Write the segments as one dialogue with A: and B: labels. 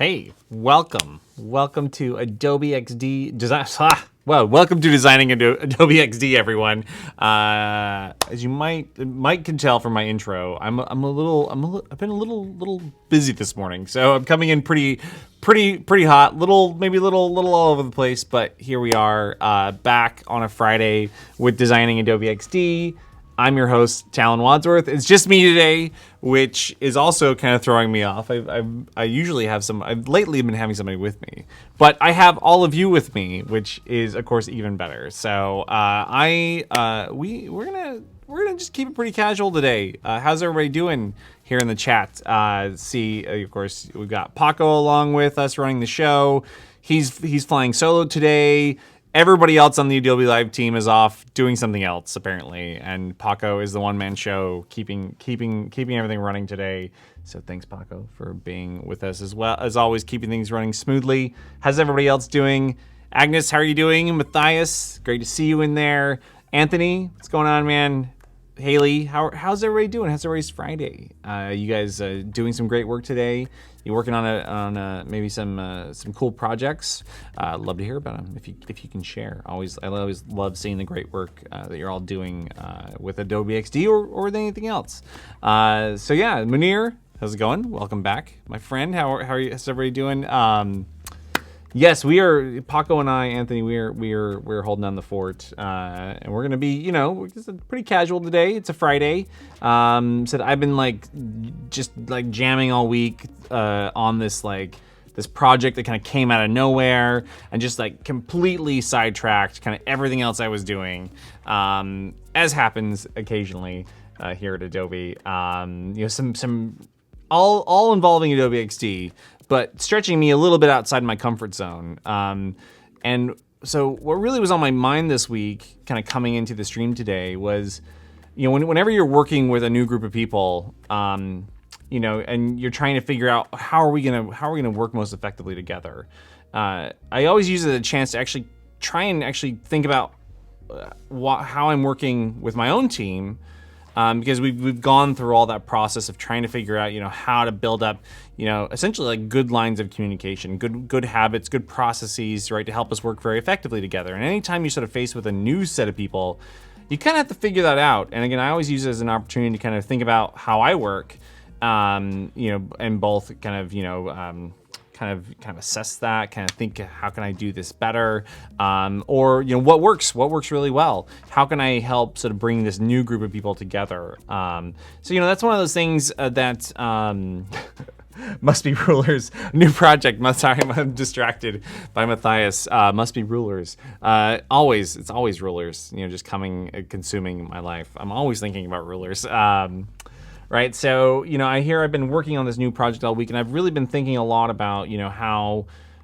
A: Hey, welcome to Adobe XD design. Welcome to designing Adobe XD, everyone. As you might can tell from my intro, I've been a little busy this morning, so I'm coming in pretty hot, maybe a little all over the place. But here we are, back on a Friday with designing Adobe XD. I'm your host, Talin Wadsworth. It's just me today, which is also kind of throwing me off. I usually have I've lately been having somebody with me, but I have all of you with me, which is of course even better. So we're gonna just keep it pretty casual today. How's everybody doing here in the chat? Of course, we've got Paco along with us running the show. He's flying solo today. Everybody else on the Adobe Live team is off doing something else, apparently, and Paco is the one-man show, keeping everything running today. So thanks, Paco, for being with us as well. As always, keeping things running smoothly. How's everybody else doing? Agnes, how are you doing? Matthias, great to see you in there. Anthony, what's going on, man? Haley, how's everybody doing? How's everybody's Friday? You guys doing some great work today? You working on maybe some cool projects? Love to hear about them if you can share. I always love seeing the great work that you're all doing with Adobe XD or with anything else. So yeah, Munir, how's it going? Welcome back, my friend. How's everybody doing? Yes, we are. Paco and I, Anthony, we're holding down the fort, and we're gonna be, it's pretty casual today. It's a Friday. Said I've been just jamming all week on this project that kind of came out of nowhere and just completely sidetracked kind of everything else I was doing, as happens occasionally here at Adobe. Some all involving Adobe XD, but stretching me a little bit outside my comfort zone. And so what really was on my mind this week, kind of coming into the stream today, was, whenever you're working with a new group of people, and you're trying to figure out how are we gonna work most effectively together. I always use it as a chance to actually try and think about how I'm working with my own team. Because we've gone through all that process of trying to figure out, how to build up, essentially good lines of communication, good habits, good processes, right, to help us work very effectively together. And anytime you're sort of faced with a new set of people, you kind of have to figure that out. And again, I always use it as an opportunity to kind of think about how I work, and both kind of assess that, kind of think, how can I do this better? Or what works really well? How can I help sort of bring this new group of people together? So that's one of those things that must be rulers. New project. Sorry, I'm distracted by Matthias. Must be rulers. It's always rulers. Just consuming my life. I'm always thinking about rulers. Right, so I've been working on this new project all week, and I've really been thinking a lot about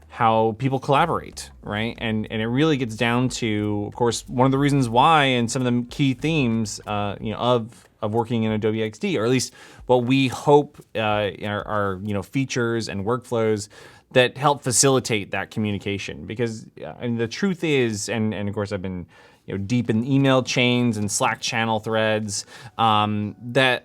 A: how people collaborate, right? And it really gets down to, of course, one of the reasons why, and some of the key themes, of working in Adobe XD, or at least what we hope are features and workflows that help facilitate that communication. Because the truth is, and of course I've been deep in email chains and Slack channel threads, that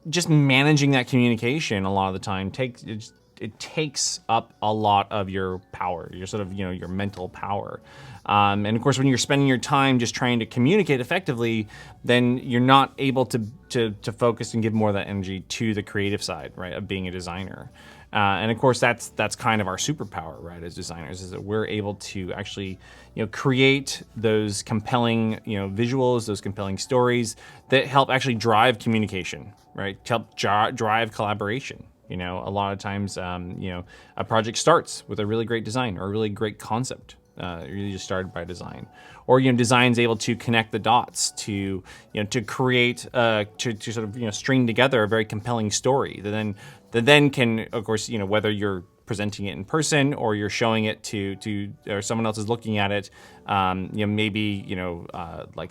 A: just managing that communication a lot of the time takes up a lot of your power, your sort of your mental power, and of course when you're spending your time just trying to communicate effectively, then you're not able to focus and give more of that energy to the creative side, right, of being a designer. And of course that's kind of our superpower, right, as designers, is that we're able to actually create those compelling visuals, those compelling stories that help actually drive communication, right, help drive collaboration. A lot of times a project starts with a really great design or a really great concept, really just started by design, or design's able to connect the dots to create to sort of string together a very compelling story that then can, of course, whether you're presenting it in person or you're showing it to or someone else is looking at it, maybe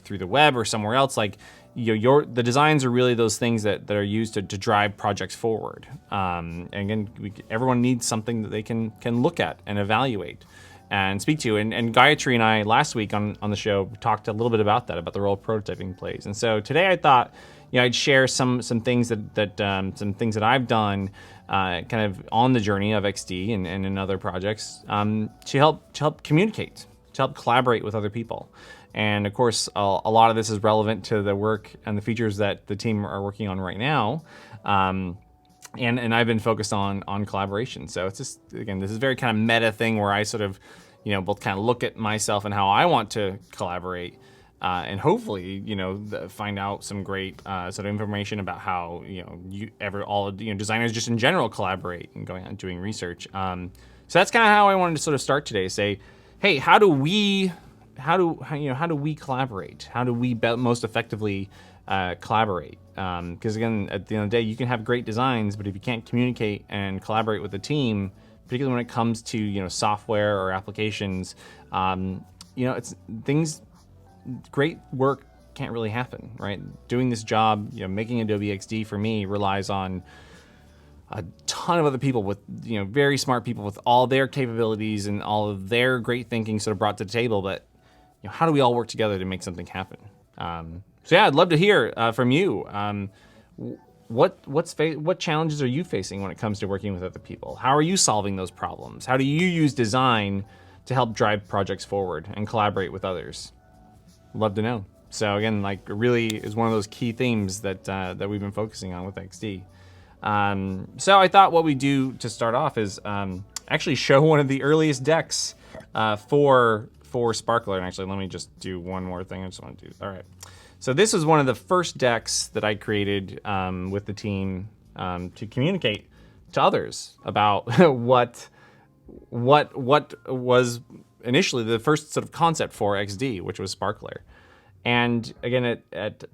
A: through the web or somewhere else, the designs are really those things that are used to drive projects forward. And again, everyone needs something that they can look at and evaluate. and speak to. And Gayatri and I last week on the show talked a little bit about that, about the role prototyping plays. And so today I thought, I'd share some things that I've done kind of on the journey of XD and in other projects to help communicate, to help collaborate with other people. And of course, a lot of this is relevant to the work and the features that the team are working on right now. And I've been focused on collaboration. So it's just, again, this is a very kind of meta thing where I sort of, both kind of look at myself and how I want to collaborate, and hopefully, find out some great sort of information about how, designers just in general collaborate and going out and doing research. So that's kind of how I wanted to sort of start today. Say, hey, how do we collaborate? How do we most effectively collaborate? Because again, at the end of the day, you can have great designs, but if you can't communicate and collaborate with the team, particularly when it comes to software or applications, it's things. Great work can't really happen, right? Doing this job, making Adobe XD for me relies on a ton of other people with, very smart people with all their capabilities and all of their great thinking sort of brought to the table. But how do we all work together to make something happen? So yeah, I'd love to hear from you. What challenges are you facing when it comes to working with other people? How are you solving those problems? How do you use design to help drive projects forward and collaborate with others? Love to know. So again, really is one of those key themes that we've been focusing on with XD. So I thought what we do to start off is actually show one of the earliest decks for Sparkler. And actually, let me just do one more thing. I just want to do. All right. So this is one of the first decks that I created with the team to communicate to others about what was initially the first sort of concept for XD, which was Sparkler. And again, at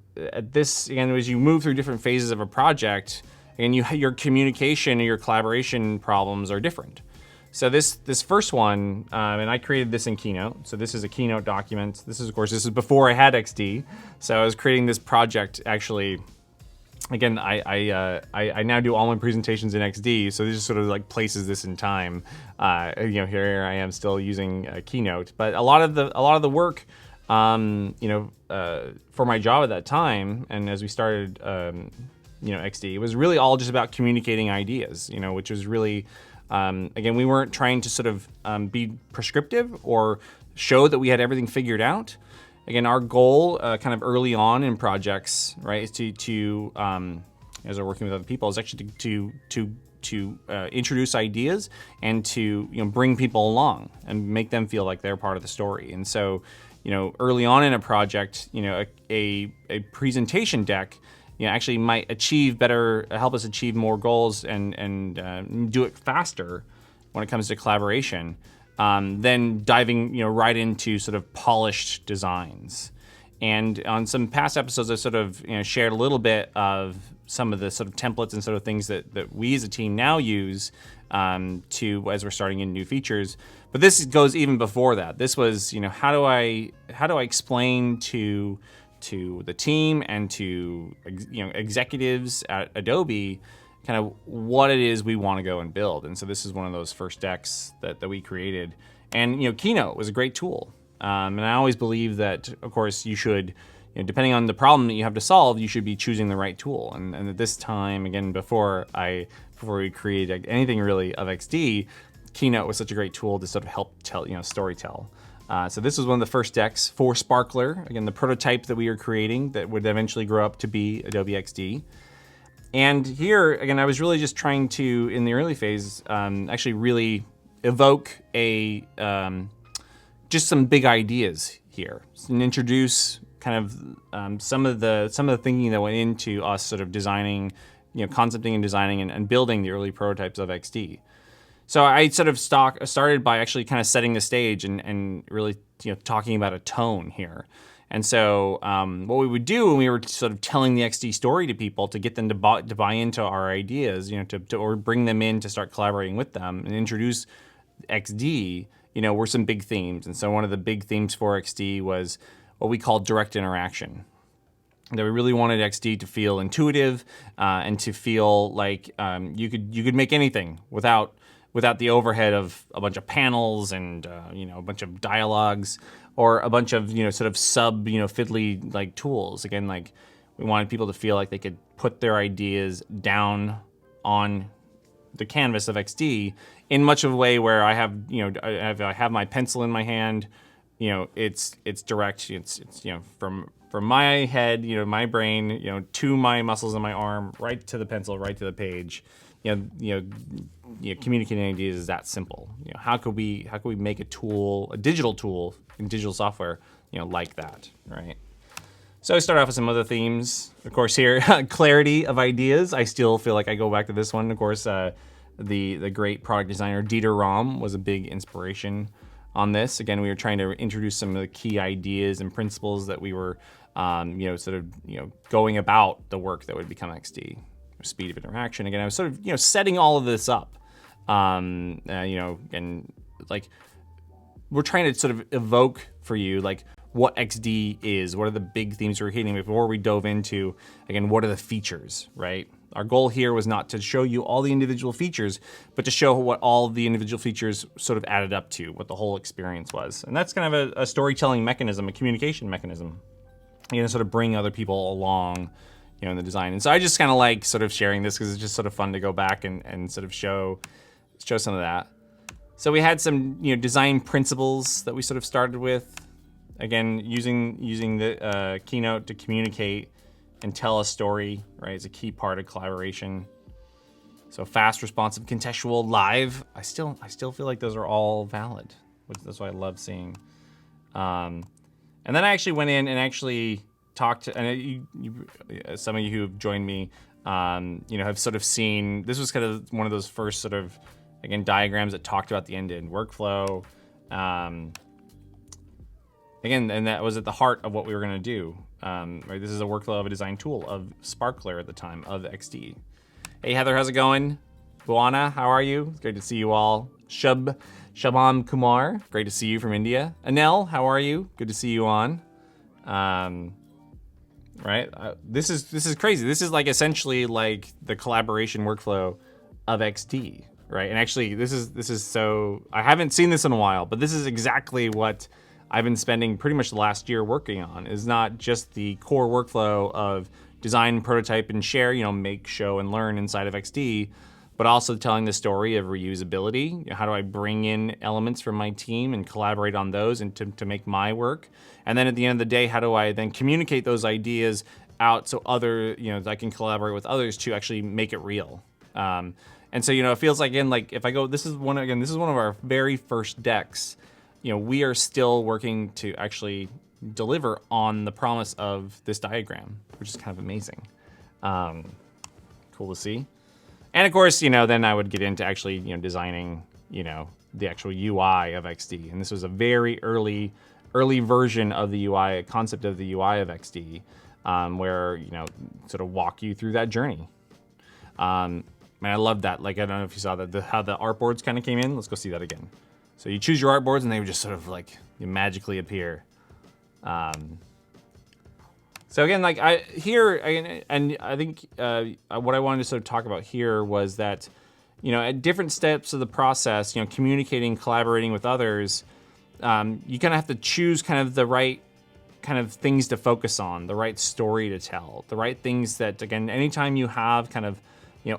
A: this, again, as you move through different phases of a project, and your communication and your collaboration problems are different. So this first one, and I created this in Keynote. So this is a Keynote document. This is before I had XD. So I was creating this project actually. Again, I now do all my presentations in XD, so this just sort of places this in time. Here I am still using Keynote, but a lot of the work, for my job at that time, and as we started, XD, it was really all just about communicating ideas. Which was really, again, we weren't trying to sort of be prescriptive or show that we had everything figured out. Again, our goal, kind of early on in projects, right, is to as we're working with other people, is actually to introduce ideas and to bring people along and make them feel like they're part of the story. And so, early on in a project, a presentation deck, actually might help us achieve more goals and do it faster when it comes to collaboration. Then diving, right into sort of polished designs. And on some past episodes, I sort of shared a little bit of some of the sort of templates and sort of things that we as a team now use as we're starting in new features. But this goes even before that. This was, how do I explain to the team and to executives at Adobe kind of what it is we want to go and build. And so this is one of those first decks that we created. And Keynote was a great tool. And I always believe that, of course, you should, depending on the problem that you have to solve, you should be choosing the right tool. And at this time, again, before we created anything really of XD, Keynote was such a great tool to sort of help tell, storytell. So this was one of the first decks for Sparkler, again, the prototype that we were creating that would eventually grow up to be Adobe XD. And here, again, I was really just trying to, in the early phase, actually really evoke just some big ideas here and introduce kind of some of the thinking that went into us sort of designing, concepting and designing and building the early prototypes of XD. So I sort of started by actually kind of setting the stage and really talking about a tone here. And so what we would do when we were sort of telling the XD story to people to get them to buy into our ideas, or bring them in to start collaborating with them and introduce XD, were some big themes. And so one of the big themes for XD was what we call direct interaction. That we really wanted XD to feel intuitive and to feel like you could make anything without without the overhead of a bunch of panels and a bunch of dialogues or a bunch of sort of sub fiddly like tools. Again, like we wanted people to feel like they could put their ideas down on the canvas of XD in much of a way where I have I have my pencil in my hand. It's direct. It's from my head, my brain, to my muscles in my arm, right to the pencil, right to the page. Communicating ideas is that simple. How could we make a digital tool in digital software, like that, right? So I start off with some other themes. Of course, here, clarity of ideas. I still feel like I go back to this one. Of course, the great product designer Dieter Rams was a big inspiration on this. Again, we were trying to introduce some of the key ideas and principles that we were, going about the work that would become XD. Speed of interaction. Again, I was sort of, setting all of this up, and like we're trying to sort of evoke for you, like what XD is, what are the big themes we're hitting before we dove into, again, what are the features, right? Our goal here was not to show you all the individual features, but to show what all the individual features sort of added up to, what the whole experience was. And that's kind of a storytelling mechanism, a communication mechanism, sort of bring other people along, in the design. And so I just kind of like sort of sharing this because it's just sort of fun to go back and sort of show some of that. So we had some, design principles that we sort of started with. Again, using the Keynote to communicate and tell a story, right? It's a key part of collaboration. So fast, responsive, contextual, live. I still feel like those are all valid, which that's what I love seeing. And then I actually went in and actually talked to, and some of you who have joined me, have sort of seen, this was kind of one of those first sort of, again, diagrams that talked about the end-to-end workflow. Again, and that was at the heart of what we were gonna do. Right, this is a workflow of a design tool of Sparkler at the time of XD. Hey Heather, how's it going? Buana, how are you? It's great to see you all. Shabam Kumar, great to see you from India. Anel, how are you? Good to see you on. Right, this is crazy. This is like essentially like the collaboration workflow of XD, right? And actually, this is so, I haven't seen this in a while, but this is exactly what I've been spending pretty much the last year working on. Is not just the core workflow of design, prototype, and share, make, show, and learn inside of XD, but also telling the story of reusability. How do I bring in elements from my team and collaborate on those and to make my work? And then at the end of the day, how do I then communicate those ideas out so I can collaborate with others to actually make it real? And so, it feels like, again, like if I go, this is one of our very first decks. We are still working to actually deliver on the promise of this diagram, which is kind of amazing. Cool to see. And of course, then I would get into actually, designing, the actual UI of XD. And this was a very early version of the UI, concept of the UI of XD, where, sort of walk you through that journey. Man, I love that. Like, I don't know if you saw that, how the artboards kind of came in. Let's go see that again. So you choose your artboards and they would just sort of like magically appear. So again, like I think what I wanted to sort of talk about here was that, at different steps of the process, communicating, collaborating with others, you kind of have to choose kind of the right kind of things to focus on, the right story to tell, the right things that, again, anytime you have kind of,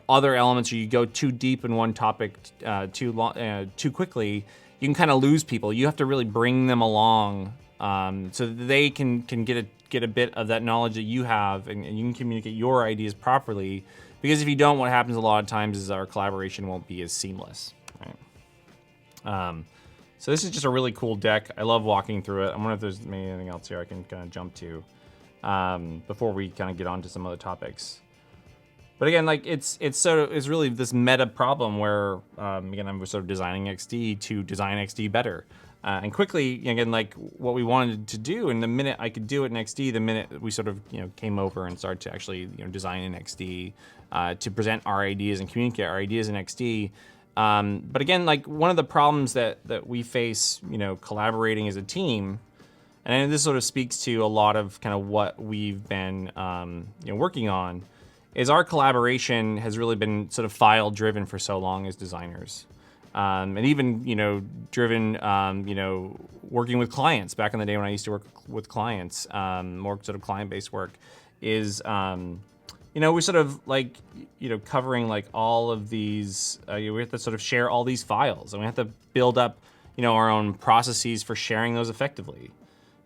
A: other elements or you go too deep in one topic too quickly, you can kind of lose people. You have to really bring them along so that they can get a bit of that knowledge that you have, and you can communicate your ideas properly. Because if you don't, what happens a lot of times is our collaboration won't be as seamless. Right? So this is just a really cool deck. I love walking through it. I wonder if there's maybe anything else here I can kind of jump to before we kind of get on to some other topics. But again, like it's really this meta problem where again, I'm sort of designing XD to design XD better. And quickly, again, like what we wanted to do, and the minute I could do it in XD, the minute we sort of came over and started to actually design in XD to present our ideas and communicate our ideas in XD. But again, like one of the problems that we face, collaborating as a team, and this sort of speaks to a lot of kind of what we've been working on, is our collaboration has really been sort of file driven for so long as designers. and even, driven, working with clients back in the day when I used to work with clients, more sort of client-based work, is, we're sort of like, covering like all of these, we have to sort of share all these files, and we have to build up, our own processes for sharing those effectively.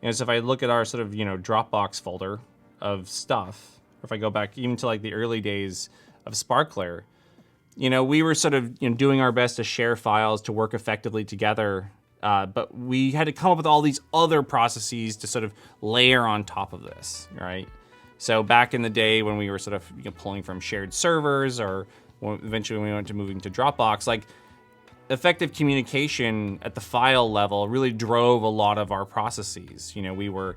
A: So if I look at our sort of, Dropbox folder of stuff, or if I go back even to like the early days of Sparkler, we were sort of doing our best to share files to work effectively together, but we had to come up with all these other processes to sort of layer on top of this, right? So back in the day when we were sort of pulling from shared servers, or eventually when we went to moving to Dropbox, like effective communication at the file level really drove a lot of our processes. We were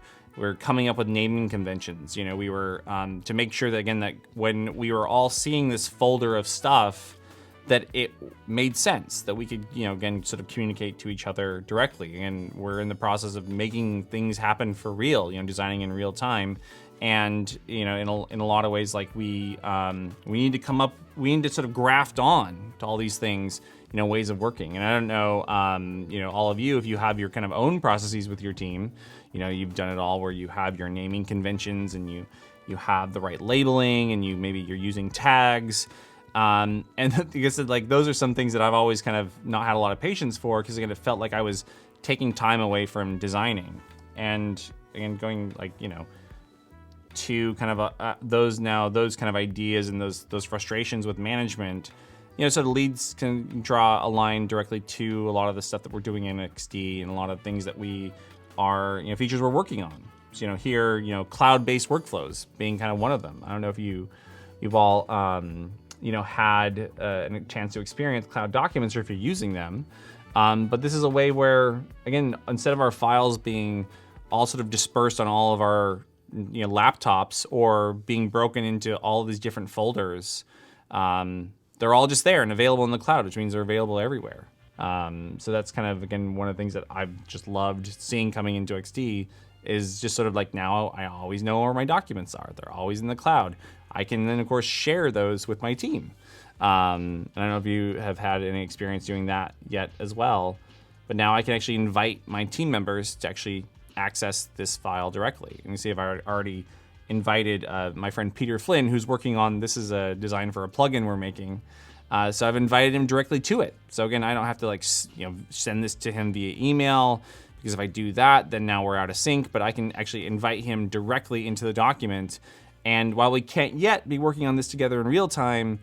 A: coming up with naming conventions. We were to make sure that, again, that when we were all seeing this folder of stuff, that it made sense, that we could, again, sort of communicate to each other directly. And we're in the process of making things happen for real, designing in real time. And, in a lot of ways, like we need to sort of graft on to all these things, ways of working. And I don't know, all of you, if you have your kind of own processes with your team, you've done it all where you have your naming conventions and you have the right labeling, and maybe you're using tags. And like I said, like those are some things that I've always kind of not had a lot of patience for, because again, it felt like I was taking time away from designing. And again, going like, to kind of those kind of ideas and those frustrations with management, sort of leads can draw a line directly to a lot of the stuff that we're doing in XD and a lot of things that we are, features we're working on. So, here, cloud-based workflows being kind of one of them. I don't know if you've all, had a chance to experience cloud documents, or if you're using them. But this is a way where, again, instead of our files being all sort of dispersed on all of our laptops, or being broken into all of these different folders, they're all just there and available in the cloud, which means they're available everywhere. So that's kind of, again, one of the things that I've just loved seeing coming into XD, is just sort of like, now I always know where my documents are. They're always in the cloud. I can then, of course, share those with my team. I don't know if you have had any experience doing that yet as well, but now I can actually invite my team members to actually access this file directly. And you see, if I already invited my friend Peter Flynn, who's working on, this is a design for a plugin we're making. So I've invited him directly to it. So again, I don't have to like, send this to him via email, because if I do that, then now we're out of sync, but I can actually invite him directly into the document. And while we can't yet be working on this together in real time,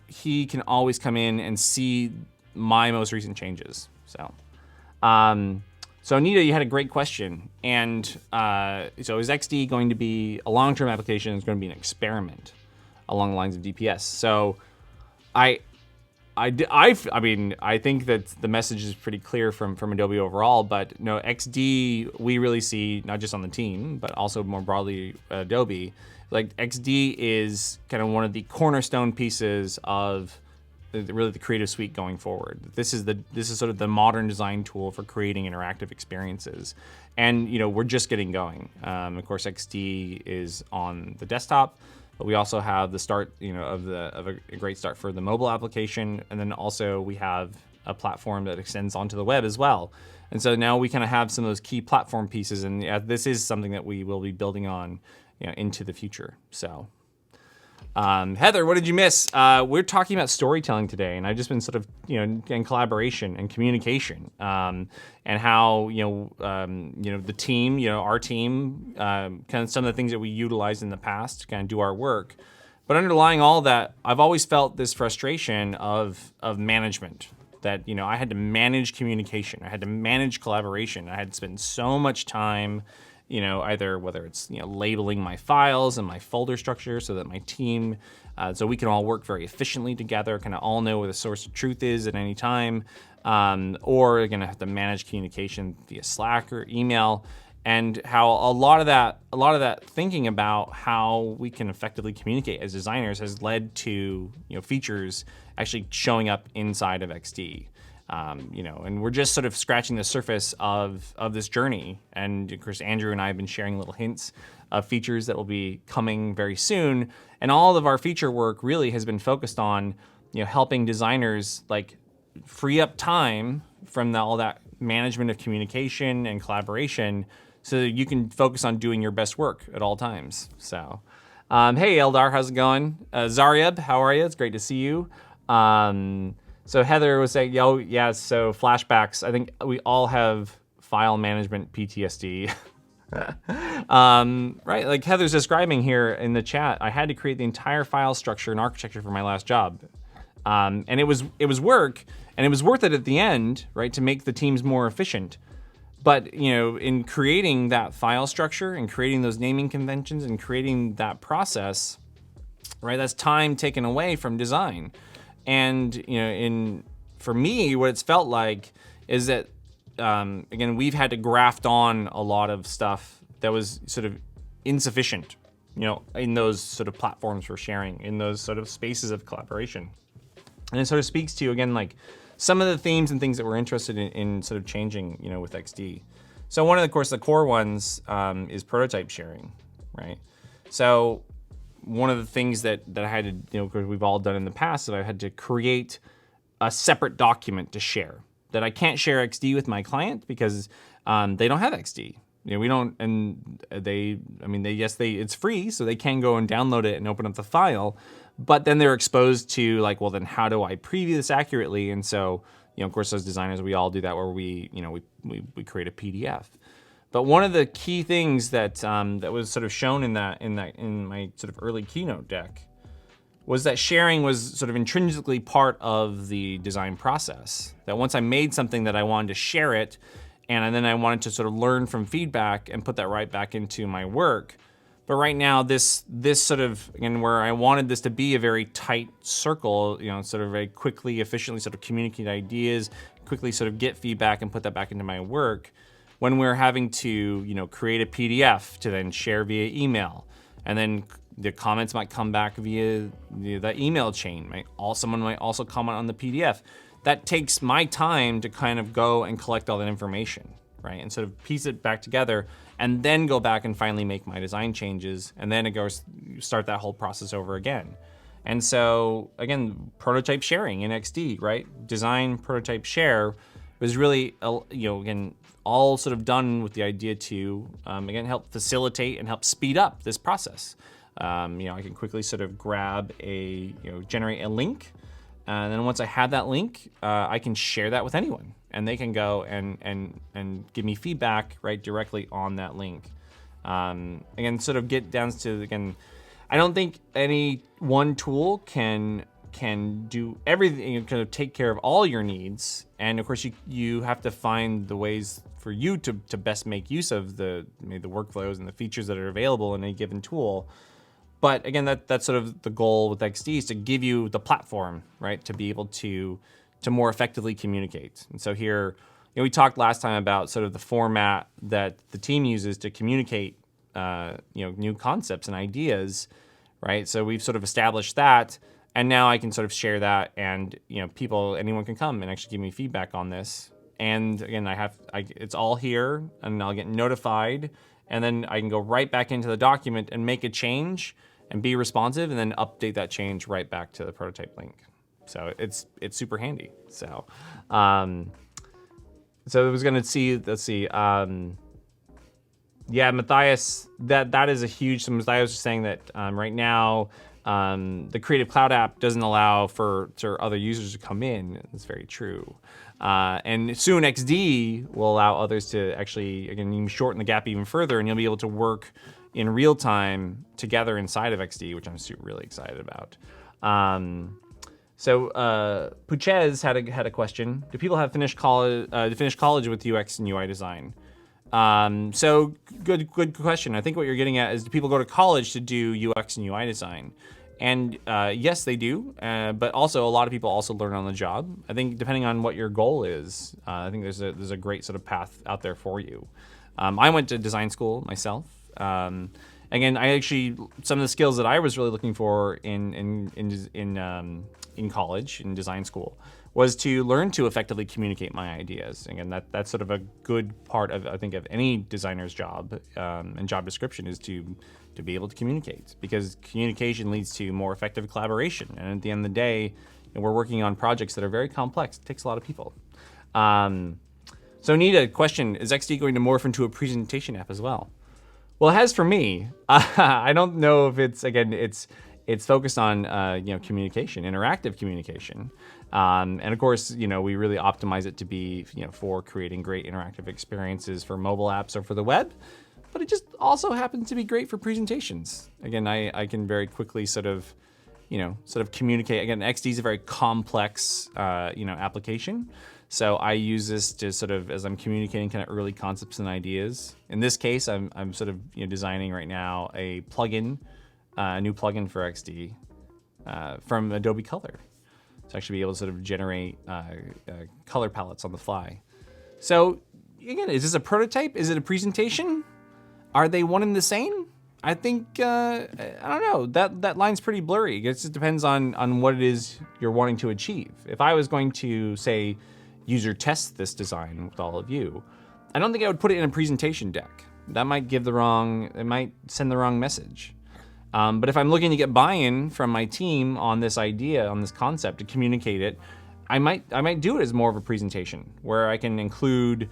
A: he can always come in and see my most recent changes. So, so Anita, you had a great question. And so is XD going to be a long-term application? Is going to be an experiment along the lines of DPS? So I mean, I think that the message is pretty clear from Adobe overall, but XD, we really see, not just on the team, but also more broadly Adobe, like XD is kind of one of the cornerstone pieces of really the Creative Suite going forward. This is sort of the modern design tool for creating interactive experiences. And, we're just getting going. Of course, XD is on the desktop, but we also have the start, of a great start for the mobile application. And then also we have a platform that extends onto the web as well. And so now we kind of have some of those key platform pieces, and this is something that we will be building on, into the future. So, Heather, what did you miss? We're talking about storytelling today, and I've just been sort of, in collaboration and communication, and how, the team, our team, kind of some of the things that we utilized in the past to kind of do our work. But underlying all that, I've always felt this frustration of management, that, I had to manage communication, I had to manage collaboration, I had to spend so much time, either whether it's, labeling my files and my folder structure so that my team, so we can all work very efficiently together, kind of all know where the source of truth is at any time, or you're gonna have to manage communication via Slack or email, and how a lot of that thinking about how we can effectively communicate as designers has led to, features actually showing up inside of XD. And we're just sort of scratching the surface of this journey. And of course, Andrew and I have been sharing little hints of features that will be coming very soon. And all of our feature work really has been focused on, helping designers like free up time from all that management of communication and collaboration so that you can focus on doing your best work at all times. So, hey, Eldar, how's it going? Zaryeb, how are you? It's great to see you. So Heather was saying, yo, yeah, so flashbacks. I think we all have file management PTSD. Right, like Heather's describing here in the chat, I had to create the entire file structure and architecture for my last job. And it was work, and it was worth it at the end, right, to make the teams more efficient. But, you know, in creating that file structure and creating those naming conventions and creating that process, right, that's time taken away from design. And, you know, for me, what it's felt like is that, again, we've had to graft on a lot of stuff that was sort of insufficient, you know, in those sort of platforms for sharing, in those sort of spaces of collaboration. And it sort of speaks to, again, like some of the themes and things that we're interested in sort of changing, you know, with XD. So one of the, of course, the core ones is prototype sharing, right? So one of the things that I had to, you know, because we've all done in the past, that I had to create a separate document to share. That I can't share XD with my client because they don't have XD. You know, we don't, and it's free, so they can go and download it and open up the file, but then they're exposed to like, well, then how do I preview this accurately? And so, you know, of course, as designers, we all do that where we create a PDF. But one of the key things that that was sort of shown in my sort of early Keynote deck was that sharing was sort of intrinsically part of the design process. That once I made something that I wanted to share it, and then I wanted to sort of learn from feedback and put that right back into my work. But right now, this sort of, again, where I wanted this to be a very tight circle, you know, sort of very quickly, efficiently sort of communicate ideas, quickly sort of get feedback and put that back into my work, when we're having to, you know, create a PDF to then share via email, and then the comments might come back via the email chain. Someone might also comment on the PDF. That takes my time to kind of go and collect all that information, right? And sort of piece it back together, and then go back and finally make my design changes, and then it goes start that whole process over again. And so again, prototype sharing in XD, right? Design, prototype, share was really, you know, again, all sort of done with the idea to, again, help facilitate and help speed up this process. You know, I can quickly sort of generate a link. And then once I have that link, I can share that with anyone, and they can go and give me feedback right directly on that link. Again, sort of get down to, again, I don't think any one tool can do everything, you know, kind of take care of all your needs. And of course, you have to find the ways for you to best make use of the workflows and the features that are available in a given tool. But again, that's sort of the goal with XD, is to give you the platform, right, to be able to more effectively communicate. And so here, you know, we talked last time about sort of the format that the team uses to communicate, you know, new concepts and ideas, right? So we've sort of established that, and now I can sort of share that, and you know, anyone can come and actually give me feedback on this. And again, it's all here, and I'll get notified. And then I can go right back into the document and make a change and be responsive, and then update that change right back to the prototype link. So it's super handy. So I was gonna see, let's see. Yeah, Matthias, that is a huge, so Matthias was saying that right now, the Creative Cloud app doesn't allow for other users to come in. That's very true. And soon XD will allow others to actually, again, even shorten the gap even further, and you'll be able to work in real time together inside of XD, which I'm really excited about. So Puchez had a question. Do people have finished college with UX and UI design? So good question. I think what you're getting at is, do people go to college to do UX and UI design? And yes, they do, but also a lot of people also learn on the job. I think depending on what your goal is, I think there's a great sort of path out there for you. I went to design school myself. Again, some of the skills that I was really looking for in college, in design school, was to learn to effectively communicate my ideas. Again, that's sort of a good part of, I think, of any designer's job and job description, is to be able to communicate, because communication leads to more effective collaboration. And at the end of the day, and we're working on projects that are very complex. It takes a lot of people. So Nita, question, is XD going to morph into a presentation app as well? Well, it has for me. I don't know if it's focused on communication, interactive communication. And of course, we really optimize it to be for creating great interactive experiences for mobile apps or for the web. But it just also happens to be great for presentations. Again, I can very quickly sort of communicate. Again, XD is a very complex application. So I use this to sort of, as I'm communicating kind of early concepts and ideas. In this case, I'm sort of designing right now a plugin, a new plugin for XD from Adobe Color. To actually be able to sort of generate color palettes on the fly. So again, is this a prototype? Is it a presentation? Are they one and the same? I think, I don't know, that line's pretty blurry. It just depends on what it is you're wanting to achieve. If I was going to, say, user test this design with all of you, I don't think I would put it in a presentation deck. That might it might send the wrong message. But if I'm looking to get buy-in from my team on this idea, on this concept, to communicate it, I might do it as more of a presentation where I can include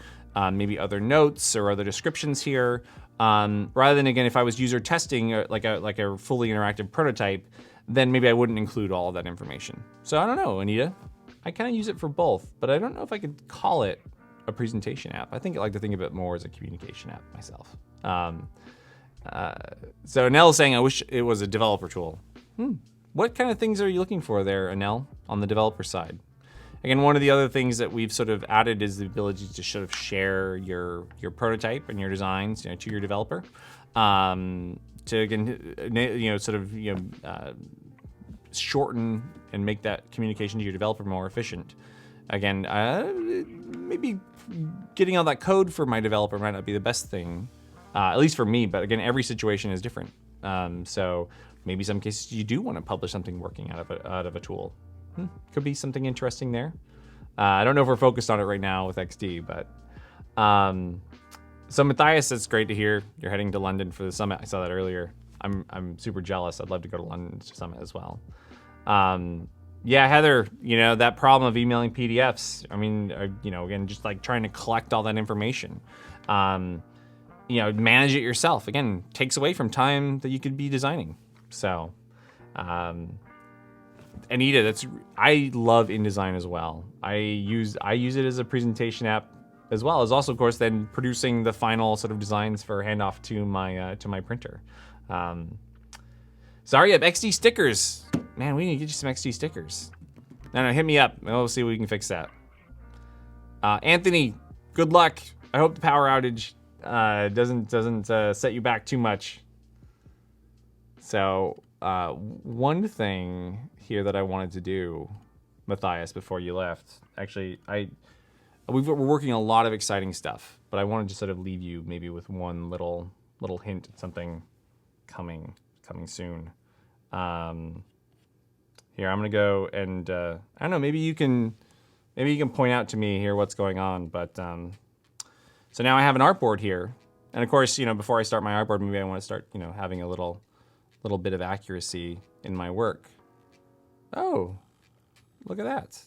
A: maybe other notes or other descriptions here, rather than, again, if I was user testing like a fully interactive prototype, then maybe I wouldn't include all of that information. So I don't know, Anita. I kind of use it for both, but I don't know if I could call it a presentation app. I think I like to think of it more as a communication app myself. So Anel is saying, I wish it was a developer tool. What kind of things are you looking for there, Anel, on the developer side? Again, one of the other things that we've sort of added is the ability to sort of share your prototype and your designs to your developer. To, again, shorten and make that communication to your developer more efficient. Again, maybe getting all that code for my developer might not be the best thing, at least for me, but again, every situation is different. So maybe some cases you do want to publish something working out of a tool. Could be something interesting there. I don't know if we're focused on it right now with XD, but so Matthias, it's great to hear you're heading to London for the summit. I saw that earlier. I'm super jealous. I'd love to go to London Summit as well. Yeah, Heather, that problem of emailing PDFs. I mean, again, just like trying to collect all that information. Manage it yourself. Again, takes away from time that you could be designing. So, Anita, I love InDesign as well. I use it as a presentation app, as well as also, of course, then producing the final sort of designs for handoff to my printer. Sorry, XD stickers. Man, we need to get you some XD stickers. No, hit me up. We'll see if we can fix that. Anthony, good luck. I hope the power outage doesn't set you back too much. So one thing here that I wanted to do, Matthias, before you left, actually, we're working on a lot of exciting stuff, but I wanted to sort of leave you maybe with one little hint at something coming soon. Here, I'm gonna go and I don't know, maybe you can point out to me here what's going on, but so now I have an artboard here, and of course, before I start my artboard, maybe I want to start, having a little bit of accuracy in my work. Oh, look at that.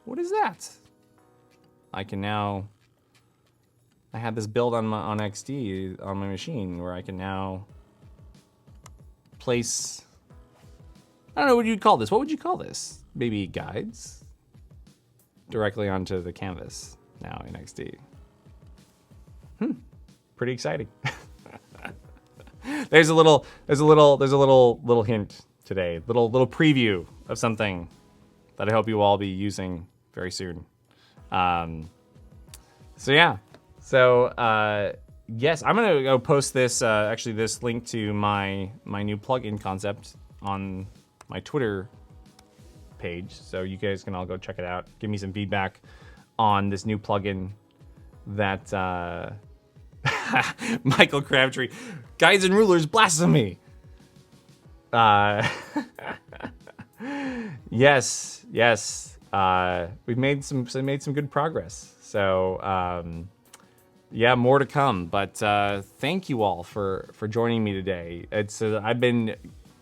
A: What is that? I have this build on XD on my machine where I can now place, I don't know what you'd call this. What would you call this? Maybe guides directly onto the canvas now in XD. Pretty exciting. There's a little hint today, little preview of something that I hope you all be using very soon. Yes, I'm gonna go post this this link to my new plugin concept on my Twitter page, so you guys can all go check it out. Give me some feedback on this new plugin that Michael Crabtree, guides and rulers, blasphemy. Yes. We've made some good progress. So more to come. But thank you all for joining me today. I've been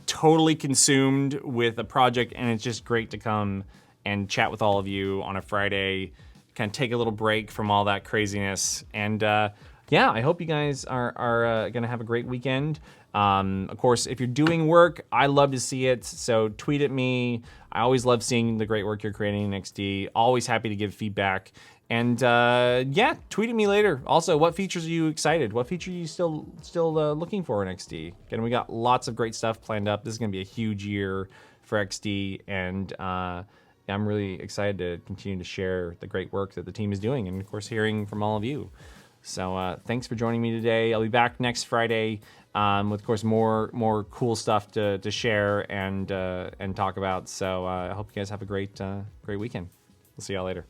A: totally consumed with a project, and it's just great to come and chat with all of you on a Friday, kind of take a little break from all that craziness. And yeah, I hope you guys are gonna have a great weekend. Of course, if you're doing work, I love to see it, so tweet at me. I always love seeing the great work you're creating in XD. Always happy to give feedback. And yeah, tweet at me later. Also, what features are you excited? What feature are you still looking for in XD? Again, we got lots of great stuff planned up. This is gonna be a huge year for XD, and I'm really excited to continue to share the great work that the team is doing, and of course, hearing from all of you. So thanks for joining me today. I'll be back next Friday with, of course, more cool stuff to share and talk about. So I hope you guys have a great weekend. We'll see y'all later.